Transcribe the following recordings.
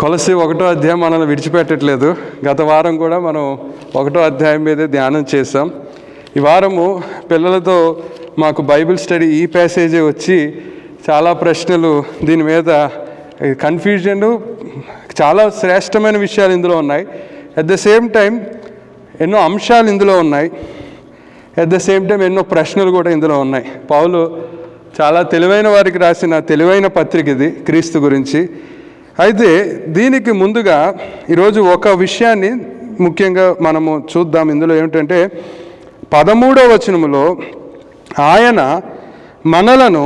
కొలస్సీ 1వ అధ్యాయం మనల్ని విడిచిపెట్టట్లేదు. గత వారం కూడా మనం 1వ అధ్యాయం మీదే ధ్యానం చేసాం. ఈ వారము పిల్లలతో మాకు బైబిల్ స్టడీ ఈ ప్యాసేజే వచ్చి చాలా ప్రశ్నలు, దీని మీద కన్ఫ్యూజన్, చాలా శ్రేష్టమైన విషయాలు ఇందులో ఉన్నాయి. అట్ ద సేమ్ టైం ఎన్నో అంశాలు ఇందులో ఉన్నాయి. అట్ ద సేమ్ టైం ఎన్నో ప్రశ్నలు కూడా ఇందులో ఉన్నాయి. పౌలు చాలా తెలివైన వారికి రాసిన తెలివైన పత్రిక ఇది క్రీస్తు గురించి. అయితే దీనికి ముందుగా ఈరోజు ఒక విషయాన్ని ముఖ్యంగా మనము చూద్దాం. ఇందులో ఏమిటంటే 13వ వచనములో ఆయన మనలను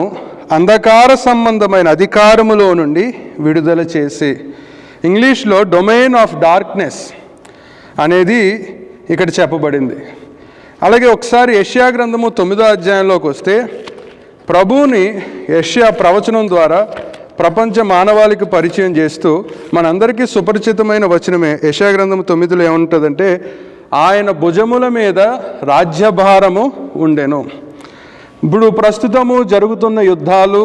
అంధకార సంబంధమైన అధికారములో నుండి విడుదల చేసి, ఇంగ్లీష్లో డొమైన్ ఆఫ్ డార్క్నెస్ అనేది ఇక్కడ చెప్పబడింది. అలాగే ఒకసారి యెషయా గ్రంథము 9వ అధ్యాయంలోకి వస్తే ప్రభువుని యెషయా ప్రవచనం ద్వారా ప్రపంచ మానవాళికి పరిచయం చేస్తూ మనందరికీ సుపరిచితమైన వచనమే. యెషయా గ్రంథం 9లో ఏముంటుందంటే, ఆయన భుజముల మీద రాజ్యభారము ఉండెను. ఇప్పుడు ప్రస్తుతము జరుగుతున్న యుద్ధాలు,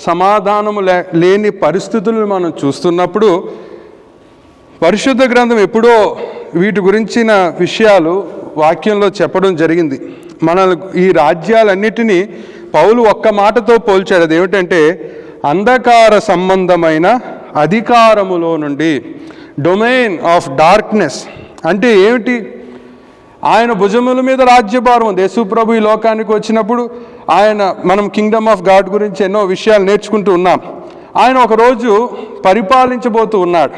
సమాధానము లేని పరిస్థితులను మనం చూస్తున్నప్పుడు పరిశుద్ధ గ్రంథం ఎప్పుడో వీటి గురించిన విషయాలు వాక్యంలో చెప్పడం జరిగింది. మన ఈ రాజ్యాలన్నిటినీ పౌలు ఒక్క మాటతో పోల్చాడు. అది ఏమిటంటే అంధకార సంబంధమైన అధికారములో నుండి, డొమైన్ ఆఫ్ డార్క్నెస్ అంటే ఏమిటి? ఆయన భుజముల మీద రాజ్యభారం ఉంది. యేసు ప్రభు ఈ లోకానికి వచ్చినప్పుడు మనం కింగ్డమ్ ఆఫ్ గాడ్ గురించి ఎన్నో విషయాలు నేర్చుకుంటూ ఉన్నాం. ఆయన ఒకరోజు పరిపాలించబోతూ ఉన్నాడు.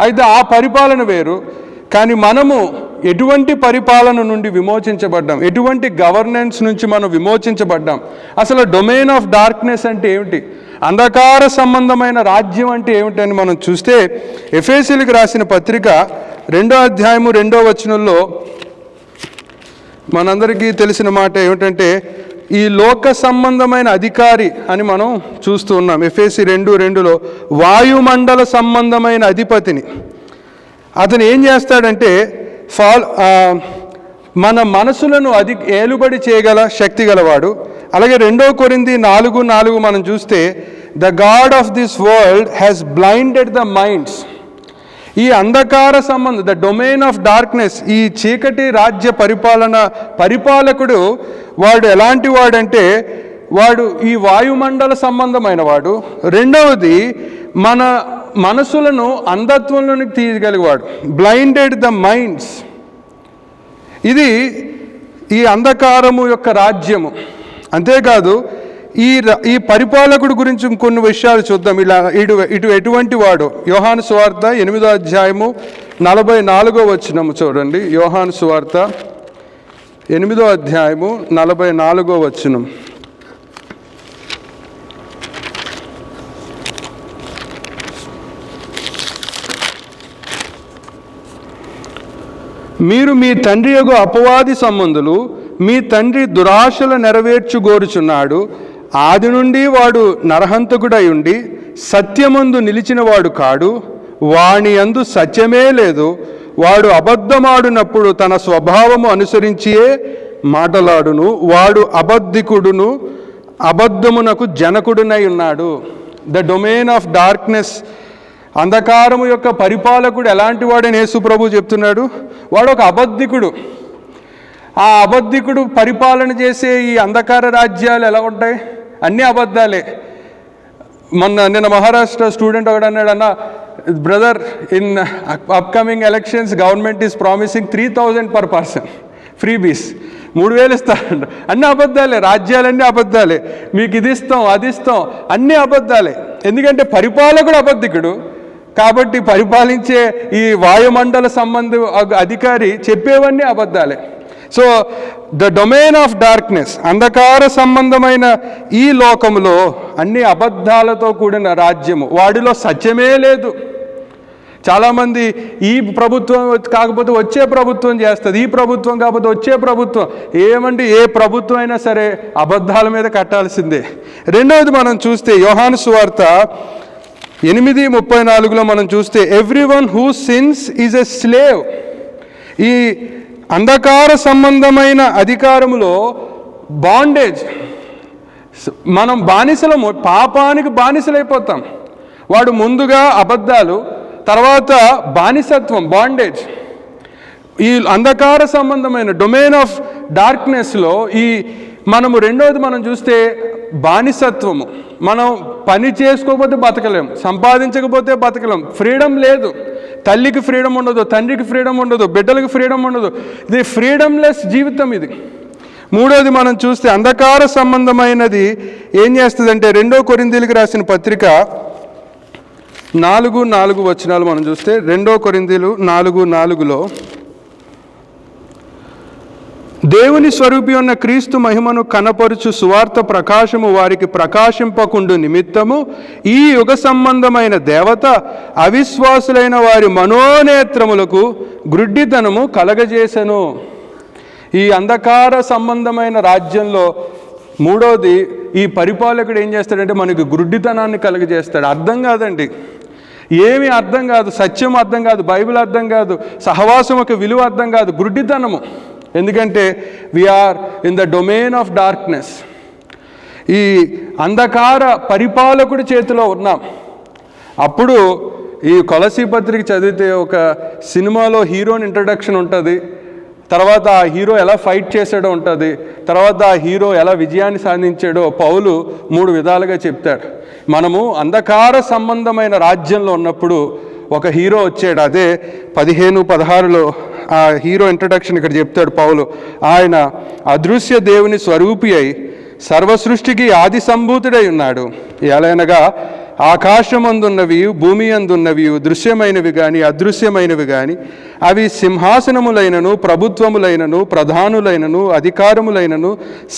అయితే ఆ పరిపాలన వేరు. కానీ మనము ఎటువంటి పరిపాలన నుండి విమోచించబడ్డాం? ఎటువంటి గవర్నెన్స్ నుంచి మనం విమోచించబడ్డాం? అసలు డొమైన్ ఆఫ్ డార్క్నెస్ అంటే ఏమిటి? అంధకార సంబంధమైన రాజ్యం అంటే ఏమిటని మనం చూస్తే, ఎఫెసీయులకు రాసిన పత్రిక 2వ అధ్యాయము 2వ వచనంలో మనందరికీ తెలిసిన మాట ఏమిటంటే, ఈ లోక సంబంధమైన అధికారి అని మనం చూస్తూ ఉన్నాం. ఎఫెసీ 2:2లో వాయుమండల సంబంధమైన అధిపతిని, అతను ఏం చేస్తాడంటే మన మనసులను ఏలుబడి చేయగల శక్తి గలవాడు. అలాగే 2 కొరింథీ 4:4 మనం చూస్తే, the God of this world has blinded the minds. ఈ అంధకార సంబంధం, ద డొమైన్ ఆఫ్ డార్క్నెస్, ఈ చీకటి రాజ్య పరిపాలకుడు వాడు ఎలాంటి వాడంటే, వాడు ఈ వాయుమండల సంబంధమైన వాడు. రెండవది, మన మనసులను అంధత్వంలోనికి తీయగలిగేవాడు, బ్లైండెడ్ ద మైండ్స్. ఇది ఈ అంధకారము యొక్క రాజ్యము. అంతేకాదు ఈ పరిపాలకుడు గురించి కొన్ని విషయాలు చూద్దాం. ఇటు ఎటువంటి వాడు? యోహాను సువార్త 8వ అధ్యాయము 44వ వచనము చూడండి. యోహాను సువార్త 8వ అధ్యాయము 44వ వచనం. మీరు మీ తండ్రి యొక్క అపవాది సంబంధులు, మీ తండ్రి దురాశలు నెరవేర్చుగోరుచున్నాడు. ఆది నుండి వాడు నరహంతకుడై ఉండి సత్యమందు నిలిచినవాడు కాడు, వాని యందు సత్యమే లేదు. వాడు అబద్ధమాడునప్పుడు తన స్వభావము అనుసరించియే మాటలాడును. వాడు అబద్ధికుడును, అబద్ధమునకు జనకుడునై ఉన్నాడు. ద డొమైన్ ఆఫ్ డార్క్నెస్, అంధకారము యొక్క పరిపాలకుడు ఎలాంటి వాడని యేసు ప్రభు చెప్తున్నాడు? వాడు ఒక అబద్ధికుడు. ఆ అబద్ధికుడు పరిపాలన చేసే ఈ అంధకార రాజ్యాలు ఎలా ఉంటాయి? అన్నీ అబద్ధాలే. నిన్న మహారాష్ట్ర స్టూడెంట్ ఒకడు అన్నాడు, అన్న brother, in upcoming elections government is promising 3,000 per person freebies, 3,000 ఇస్తారంట. అన్నీ అబద్ధాలే, రాజ్యాలన్నీ అబద్ధాలే. మీకు ఇది ఇస్తాం, అది ఇస్తాం, అన్నీ అబద్ధాలే. ఎందుకంటే పరిపాలకుడు అబద్ధికుడు కాబట్టి పరిపాలించే ఈ వాయుమండల సంబంధ అధికారి చెప్పేవన్నీ అబద్ధాలే. So the domain of darkness, అంధకార సంబంధమైన ఈ లోకములో అన్ని అబద్ధాలతో కూడిన రాజ్యము, వాడిలో సత్యమే లేదు. చాలామంది ఈ ప్రభుత్వం కాకపోతే వచ్చే ప్రభుత్వం చేస్తుంది, ఈ ప్రభుత్వం కాకపోతే వచ్చే ప్రభుత్వం. ఏమండి, ఏ ప్రభుత్వం అయినా సరే అబద్ధాల మీద కట్టాల్సిందే. రెండవది మనం చూస్తే యోహాను సువార్త 8:34లో మనం చూస్తే, everyone who since is a slave. ఈ అంధకార సంబంధమైన అధికారములో బాండేజ్, మనం బానిసలము, పాపానికి బానిసలైపోతాం. వాడు ముందుగా అబద్ధాలు, తర్వాత బానిసత్వం, బాండేజ్. ఈ అంధకార సంబంధమైన డొమైన్ ఆఫ్ డార్క్నెస్లో రెండోది మనం చూస్తే బానిసత్వము. మనం పని చేసుకోకపోతే బతకలేం, సంపాదించకపోతే బతకలేం, ఫ్రీడమ్ లేదు. తల్లికి ఫ్రీడమ్ ఉండదు, తండ్రికి ఫ్రీడమ్ ఉండదు, బిడ్డలకు ఫ్రీడమ్ ఉండదు. ఇది ఫ్రీడమ్లెస్ జీవితం ఇది. మూడోది మనం చూస్తే అంధకార సంబంధమైనది ఏం చేస్తుందంటే 2 కొరింథీయులకు రాసిన పత్రిక 4:4 వచనాలు మనం చూస్తే 2 కొరింథీయులు 4:4లో దేవుని స్వరూపి ఉన్న క్రీస్తు మహిమను కనపరుచు సువార్త ప్రకాశము వారికి ప్రకాశింపకుండు నిమిత్తము ఈ యుగ సంబంధమైన దేవత అవిశ్వాసులైన వారి మనోనేత్రములకు గ్రుడ్డితనము కలగజేసెను. ఈ అంధకార సంబంధమైన రాజ్యంలో మూడోది, ఈ పరిపాలకుడు ఏం చేస్తాడంటే మనకి గ్రుడ్డితనాన్ని కలగజేస్తాడు. అర్థం కాదండి, ఏమీ అర్థం కాదు, సత్యం అర్థం కాదు, బైబిల్ అర్థం కాదు, సహవాసం ఒక విలువ అర్థం కాదు, గ్రుడ్డితనము. ఎందుకంటే we are in the domain of darkness. ఈ అంధకార పరిపాలకుడి చేతిలో ఉన్నాం. అప్పుడు ఈ కొలసీ పత్రిక చదివితే ఒక సినిమాలో హీరోని ఇంట్రడక్షన్ ఉంటుంది, తర్వాత ఆ హీరో ఎలా ఫైట్ చేసాడో ఉంటుంది, తర్వాత ఆ హీరో ఎలా విజయాన్ని సాధించాడో పౌలు 3 విధాలుగా చెప్తాడు. మనము అంధకార సంబంధమైన రాజ్యంలో ఉన్నప్పుడు ఒక హీరో వచ్చాడు. అదే 15-16లో ఆ హీరో ఇంట్రడక్షన్ ఇక్కడ చెప్తాడు పౌలు. ఆయన అదృశ్య దేవుని స్వరూపి అయి సర్వసృష్టికి ఆది సంభూతుడై ఉన్నాడు. ఎలానగా ఆకాశమందున్నవి భూమి అందున్నవి దృశ్యమైనవి కానీ అదృశ్యమైనవి కానీ అవి సింహాసనములైనను ప్రభుత్వములైనను ప్రధానులైనను అధికారములైనను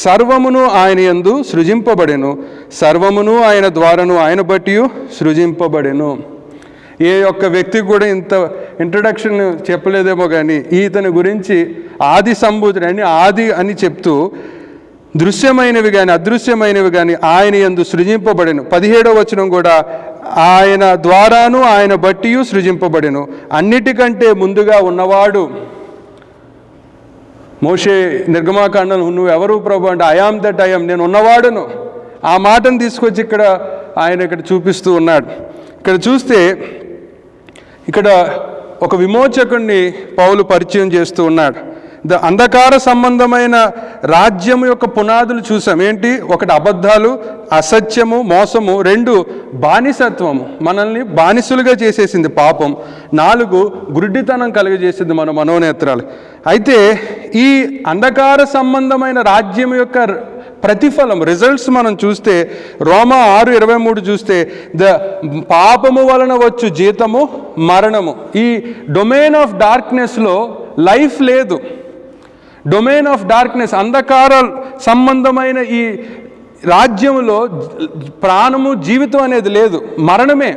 సర్వమును ఆయన యందు సృజింపబడెను, సర్వమును ఆయన ద్వారాను ఆయన బట్టి సృజింపబడెను. ఏ ఒక్క వ్యక్తికి కూడా ఇంత ఇంట్రడక్షన్ చెప్పలేదేమో కానీ ఇతని గురించి ఆది సంభూతుడు ఆది అని చెప్తూ దృశ్యమైనవి కానీ అదృశ్యమైనవి కానీ ఆయన యందు సృజింపబడెను. 17వ వచనం కూడా ఆయన ద్వారాను ఆయన బట్టి సృజింపబడెను, అన్నిటికంటే ముందుగా ఉన్నవాడు. మోషే నిర్గమాకాండం నువ్వు ఎవరు ప్రభు అంటే I am that I am, నేను ఉన్నవాడును. ఆ మాటను తీసుకొచ్చి ఆయన ఇక్కడ చూపిస్తూ ఉన్నాడు. ఇక్కడ చూస్తే ఇక్కడ ఒక విమోచకుడిని పౌలు పరిచయం చేస్తూ ఉన్నాడు. అంధకార సంబంధమైన రాజ్యం యొక్క పునాదులు చూసాం. ఏంటి? 1 అబద్ధాలు, అసత్యము, మోసము. 2 బానిసత్వము, మనల్ని బానిసులుగా చేసేసింది పాపం. 4 గుడ్డితనం కలుగజేసింది మన మనోనేత్రాలు. అయితే ఈ అంధకార సంబంధమైన రాజ్యం యొక్క ప్రతిఫలం రిజల్ట్స్ మనం చూస్తే రోమా 6:23 చూస్తే పాపము వలన వచ్చు జీతము మరణము. ఈ డొమైన్ ఆఫ్ డార్క్నెస్లో లైఫ్ లేదు. డొమైన్ ఆఫ్ డార్క్నెస్, అంధకార సంబంధమైన ఈ రాజ్యంలో ప్రాణము జీవితం అనేది లేదు, మరణమే.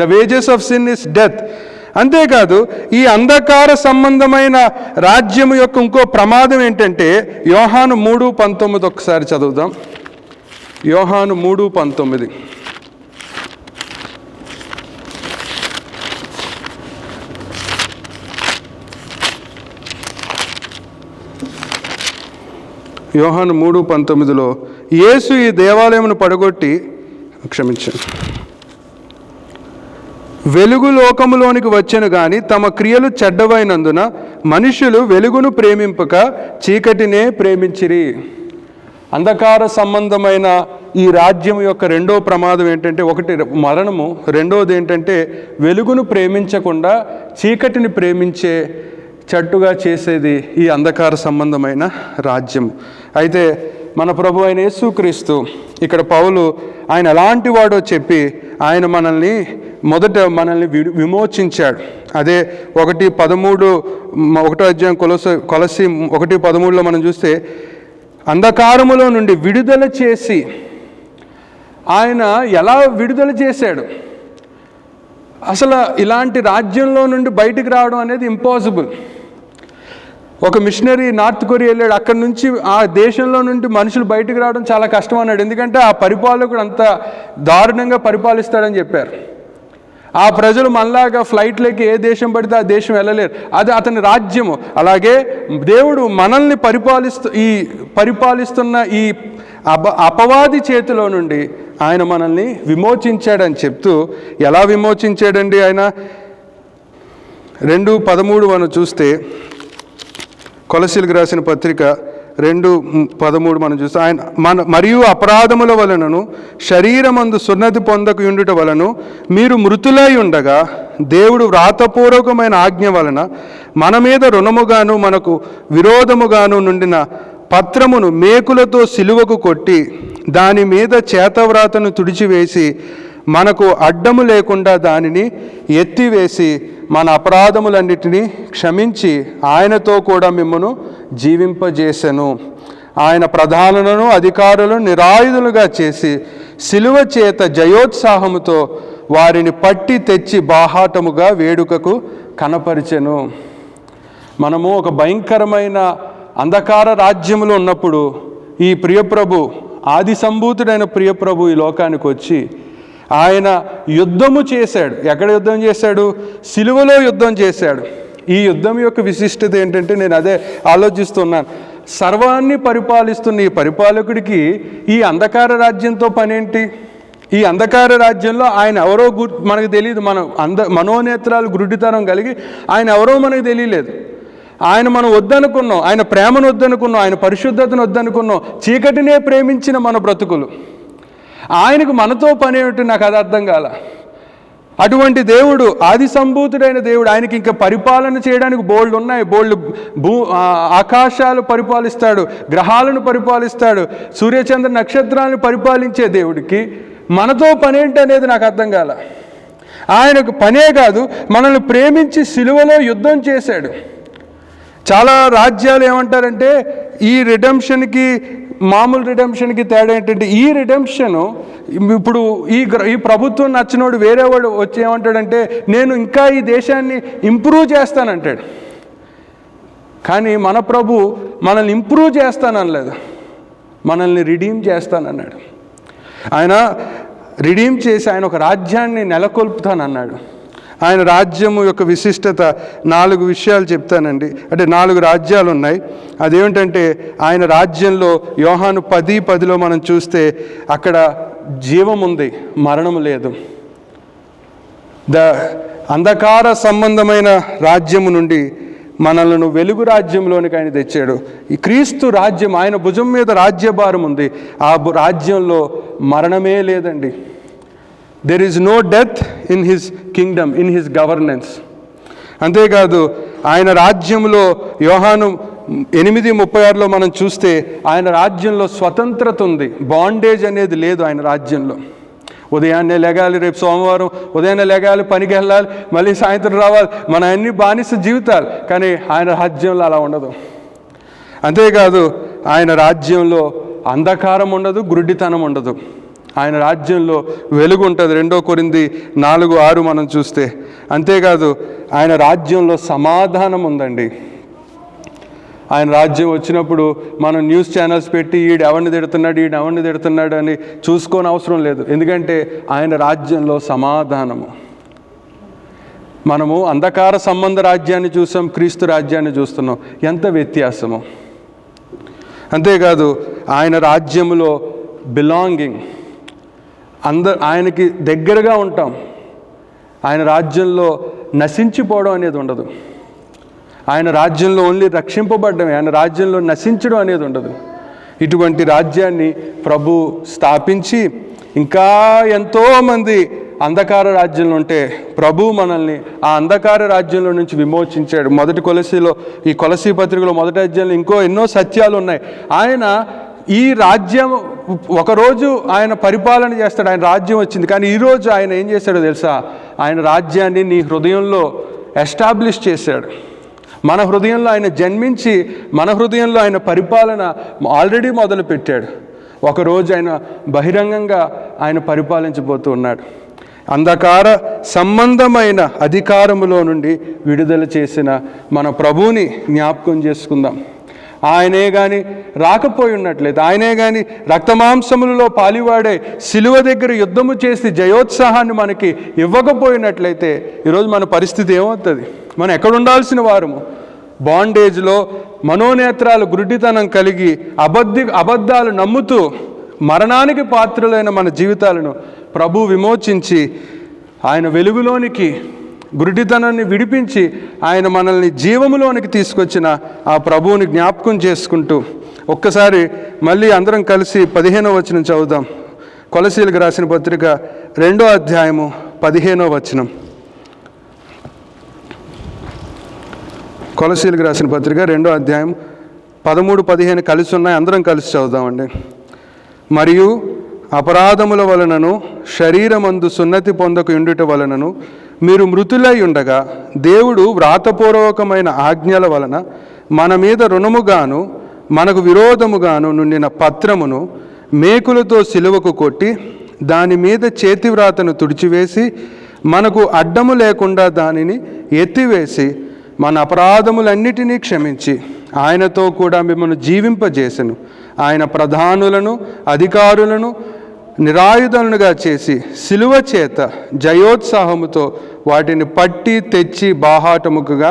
The wages of sin is death. అంతేకాదు ఈ అంధకార సంబంధమైన రాజ్యం యొక్క ఇంకో ప్రమాదం ఏంటంటే యోహాను 3:19 ఒకసారి చదువుదాం. యోహాను 3:19. యోహాను 3:19లో యేసు ఈ దేవాలయమును పడగొట్టి వెలుగు లోకములోనికి వచ్చెను గాని తమ క్రియలు చెడ్డవైనందున మనుషులు వెలుగును ప్రేమింపక చీకటినే ప్రేమించిరి. అంధకార సంబంధమైన ఈ రాజ్యం యొక్క రెండో ప్రమాదం ఏంటంటే 1 మరణము, రెండోది ఏంటంటే వెలుగును ప్రేమించకుండా చీకటిని ప్రేమించే చెట్టుగా చేసేది ఈ అంధకార సంబంధమైన రాజ్యం. అయితే మన ప్రభు అయిన యేసుక్రీస్తు ఇక్కడ పౌలు ఆయన ఎలాంటి వాడో చెప్పి ఆయన మొదట మనల్ని విమోచించాడు. అదే 1:13 1వ అధ్యాయం కొలసి 1:13లో మనం చూస్తే అంధకారములో నుండి విడుదల చేసి ఆయన ఎలా విడుదల చేశాడు. అసలు ఇలాంటి రాజ్యంలో నుండి బయటికి రావడం అనేది ఇంపాసిబుల్. ఒక మిషనరీ నార్త్ కొరియా వెళ్ళాడు, అక్కడి నుంచి ఆ దేశంలో నుండి మనుషులు బయటికి రావడం చాలా కష్టం అన్నాడు. ఎందుకంటే ఆ పరిపాలకుడు అంత దారుణంగా పరిపాలిస్తాడని చెప్పారు. ఆ ప్రజలు మనలాగా ఫ్లైట్లకి ఏ దేశం పడితే ఆ దేశం వెళ్ళలేరు, అది అతని రాజ్యము. అలాగే దేవుడు మనల్ని పరిపాలిస్తున్న ఈ అపవాది చేతిలో నుండి ఆయన మనల్ని విమోచించాడని చెప్తూ, ఎలా విమోచించాడండి ఆయన? 2:13 మనం చూస్తే, కొలసీలకు రాసిన పత్రిక 2:13 మనం చూస్తే, ఆయన మరియు అపరాధముల వలనను శరీరమందు సున్నతి పొందకయుండుట వలను మీరు మృతులై ఉండగా దేవుడు వ్రాతపూర్వకమైన ఆజ్ఞ వలన మన మీద రుణముగాను మనకు విరోధముగాను నుండిన పత్రమును మేకులతో సిలువకు కొట్టి దాని మీద చేతవ్రాతను తుడిచివేసి మనకు అడ్డము లేకుండా దానిని ఎత్తివేసి మన అపరాధములన్నిటినీ క్షమించి ఆయనతో కూడా మిమ్మను జీవింపజేసెను. ఆయన ప్రధానులను అధికారులను నిరాయుధులుగా చేసి సిలువ చేత జయోత్సాహముతో వారిని పట్టి తెచ్చి బాహాటముగా వేడుకకు కనపరిచెను. మనము ఒక భయంకరమైన అంధకార రాజ్యములో ఉన్నప్పుడు ఈ ప్రియప్రభు, ఆది సంభూతుడైన ప్రియప్రభు ఈ లోకానికి వచ్చి ఆయన యుద్ధము చేశాడు. ఎక్కడ యుద్ధం చేశాడు? సిలువలో యుద్ధం చేశాడు. ఈ యుద్ధం యొక్క విశిష్టత ఏంటంటే, నేను అదే ఆలోచిస్తున్నాను. సర్వాన్ని పరిపాలిస్తున్న ఈ పరిపాలకుడికి ఈ అంధకార రాజ్యంతో పనేంటి? ఈ అంధకార రాజ్యంలో ఆయన ఎవరో మనకు తెలియదు. మనోనేత్రాలు గురుడితనం కలిగి ఆయన ఎవరో మనకు తెలియలేదు. మనం వద్దనుకున్నాం, ఆయన ప్రేమను వద్దనుకున్నాం, ఆయన పరిశుద్ధతను వద్దనుకున్నాం, చీకటినే ప్రేమించిన మన బ్రతుకులు. ఆయనకు మనతో పని ఏమిటి? నాకు అది అర్థం కాల. అటువంటి దేవుడు, ఆది సంభూతుడైన దేవుడు, ఆయనకి ఇంకా పరిపాలన చేయడానికి బోల్డ్ ఉన్నాయి. ఆకాశాలు పరిపాలిస్తాడు, గ్రహాలను పరిపాలిస్తాడు, సూర్యచంద్ర నక్షత్రాలను పరిపాలించే దేవుడికి మనతో పని ఏంటి అనేది నాకు అర్థం కాల. ఆయనకు పనే కాదు, మనల్ని ప్రేమించి సిలువలో యుద్ధం చేశాడు. చాలా రాజ్యాలు ఏమంటారంటే, ఈ రిడెంప్షన్కి మామూలు రిడెంప్షన్కి తేడా ఏంటంటే, ఈ రిడెంప్షను ఇప్పుడు ఈ ప్రభుత్వం నచ్చినోడు వేరేవాడు వచ్చి ఏమంటాడంటే, నేను ఇంకా ఈ దేశాన్ని ఇంప్రూవ్ చేస్తానంటాడు. కానీ మన ప్రభు మనల్ని ఇంప్రూవ్ చేస్తాననలేదు, మనల్ని రిడీమ్ చేస్తానన్నాడు. ఆయన రిడీమ్ చేసి ఆయన ఒక రాజ్యాన్ని నెలకొల్పుతానన్నాడు. ఆయన రాజ్యము యొక్క విశిష్టత 4 విషయాలు చెప్తానండి. అంటే 4 రాజ్యాలు ఉన్నాయి. అదేమిటంటే, ఆయన రాజ్యంలో యోహాను 10:10లో మనం చూస్తే అక్కడ జీవం ఉంది, మరణం లేదు. అంధకార సంబంధమైన రాజ్యము నుండి మనలను వెలుగు రాజ్యంలోనికి ఆయన తెచ్చాడు. ఈ క్రీస్తు రాజ్యం, ఆయన భుజం మీద రాజ్యభారం ఉంది. ఆ రాజ్యంలో మరణమే లేదండి. There is no death in his kingdom, in his governance. అంతేకాదు, ఆయన రాజ్యంలో యోహాను 8:36లో మనం చూస్తే ఆయన రాజ్యంలో స్వతంత్రత ఉంది, బాండేజ్ అనేది లేదు ఆయన రాజ్యంలో. ఉదయాన్నే లెగాలి, రేపు సోమవారం ఉదయాన్నే లెగాలి, పనికి వెళ్ళాలి, మళ్ళీ సాయంత్రం రావాలి, మన అన్ని బానిస జీవితాలు. కానీ ఆయన రాజ్యంలో అలా ఉండదు. అంతేకాదు, ఆయన రాజ్యంలో అంధకారం ఉండదు, గురుడితనం ఉండదు. ఆయన రాజ్యంలో వెలుగు ఉంటుంది. 2 కొరింథీ 4:6 మనం చూస్తే. అంతేకాదు, ఆయన రాజ్యంలో సమాధానం ఉందండి. ఆయన రాజ్యం వచ్చినప్పుడు మనం న్యూస్ ఛానల్స్ పెట్టి ఎవరిని తిడుతున్నాడు అని చూసుకోని అవసరం లేదు. ఎందుకంటే ఆయన రాజ్యంలో సమాధానము. మనము అంధకార సంబంధ రాజ్యాన్ని చూసాం, క్రీస్తు రాజ్యాన్ని చూస్తున్నాం. ఎంత వ్యత్యాసము! అంతేకాదు, ఆయన రాజ్యములో బిలాంగింగ్, ఆయనకి దగ్గరగా ఉంటాం. ఆయన రాజ్యంలో నశించిపోవడం అనేది ఉండదు. ఆయన రాజ్యంలో ఓన్లీ రక్షింపబడ్డమే, ఆయన రాజ్యంలో నశించడం అనేది ఉండదు. ఇటువంటి రాజ్యాన్ని ప్రభు స్థాపించి ఇంకా ఎంతోమంది అంధకార రాజ్యంలో ఉంటే ప్రభు మనల్ని ఆ అంధకార రాజ్యంలో నుంచి విమోచించాడు. ఈ కొలసీ పత్రికలో మొదటి అధ్యాయంలో ఎన్నో సత్యాలు ఉన్నాయి. ఆయన ఈ రాజ్యం ఒకరోజు ఆయన పరిపాలన చేస్తాడు, ఆయన రాజ్యం వచ్చింది. కానీ ఈరోజు ఆయన ఏం చేశాడో తెలుసా? ఆయన రాజ్యాన్ని నీ హృదయంలో ఎస్టాబ్లిష్ చేశాడు. మన హృదయంలో ఆయన జన్మించి మన హృదయంలో ఆయన పరిపాలన ఆల్రెడీ మొదలుపెట్టాడు. ఒకరోజు ఆయన బహిరంగంగా ఆయన పరిపాలించబోతూ ఉన్నాడు. అంధకార సంబంధమైన అధికారములో నుండి విడుదల చేసిన మన ప్రభువుని జ్ఞాపకం చేసుకుందాం. ఆయనే కానీ రాకపోయి ఉన్నట్లయితే, ఆయనే కానీ రక్తమాంసములలో పాలివాడే సిలువ దగ్గర యుద్ధము చేసి జయోత్సాహాన్ని మనకి ఇవ్వకపోయినట్లయితే ఈరోజు మన పరిస్థితి ఏమవుతుంది? మనం ఎక్కడ ఉండాల్సిన వారము? బాండేజ్లో మనోనేత్రాలు గురుడితనం కలిగి అబద్ధాలు నమ్ముతూ మరణానికి పాత్రులైన మన జీవితాలను ప్రభు విమోచించి ఆయన వెలుగులోనికి, గురిటితనాన్ని విడిపించి ఆయన మనల్ని జీవములోనికి తీసుకొచ్చిన ఆ ప్రభువుని జ్ఞాపకం చేసుకుంటూ ఒక్కసారి మళ్ళీ అందరం కలిసి 15వ వచనం చదువుదాం. కొలసీలకు రాసిన పత్రిక 2వ అధ్యాయము 15వ వచనం. కొలసీలకు రాసిన పత్రిక 2వ అధ్యాయం 13, 15 కలిసి ఉన్నాయి. అందరం కలిసి చదువుదామండి. మరియు అపరాధముల వలనను శరీరమందు సున్నతి పొందక ఉండుట వలనను మీరు మృతులై ఉండగా దేవుడు వ్రాతపూర్వకమైన ఆజ్ఞల వలన మన మీద రుణముగాను మనకు విరోధముగాను నుండిన పత్రమును మేకులతో సిలువకు కొట్టి దాని మీద చేతివ్రాతను తుడిచివేసి మనకు అడ్డము లేకుండా దానిని ఎత్తివేసి మన అపరాధములన్నిటినీ క్షమించి ఆయనతో కూడా మిమ్మల్ని జీవింపజేసెను. ఆయన ప్రధానులను అధికారులను నిరాయుధులుగా చేసి సిలువ చేత జయోత్సాహముతో వాటిని పట్టి తెచ్చి బాహాటముగా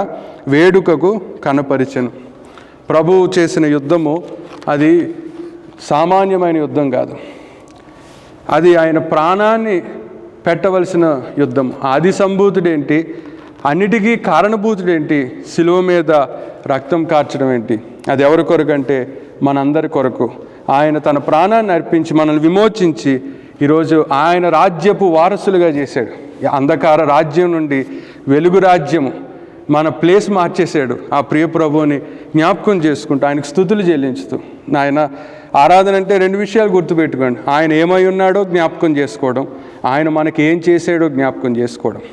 వేడుకకు కనపరిచెను. ప్రభువు చేసిన యుద్ధము అది సామాన్యమైన యుద్ధం కాదు. అది ఆయన ప్రాణాన్ని పెట్టవలసిన యుద్ధం. ఆది సంభూతుడేంటి, అన్నిటికీ కారణభూతుడేంటి, సిలువ మీద రక్తం కార్చడం ఏంటి? అది ఎవరి కొరకు అంటే మనందరి కొరకు. ఆయన తన ప్రాణాన్ని అర్పించి మనల్ని విమోచించి ఈరోజు ఆయన రాజ్యపు వారసులుగా చేశాడు. అంధకార రాజ్యం నుండి వెలుగు రాజ్యము మన ప్లేస్ మార్చేశాడు. ఆ ప్రియ ప్రభువుని జ్ఞాపకం చేసుకుంటూ ఆయనకు స్తుతులు చెల్లించుతూ, ఆయన ఆరాధన అంటే 2 విషయాలు గుర్తుపెట్టుకోండి. ఆయన ఏమై ఉన్నాడో జ్ఞాపకం చేసుకోవడం, ఆయన మనకి ఏం చేశాడో జ్ఞాపకం చేసుకోవడం.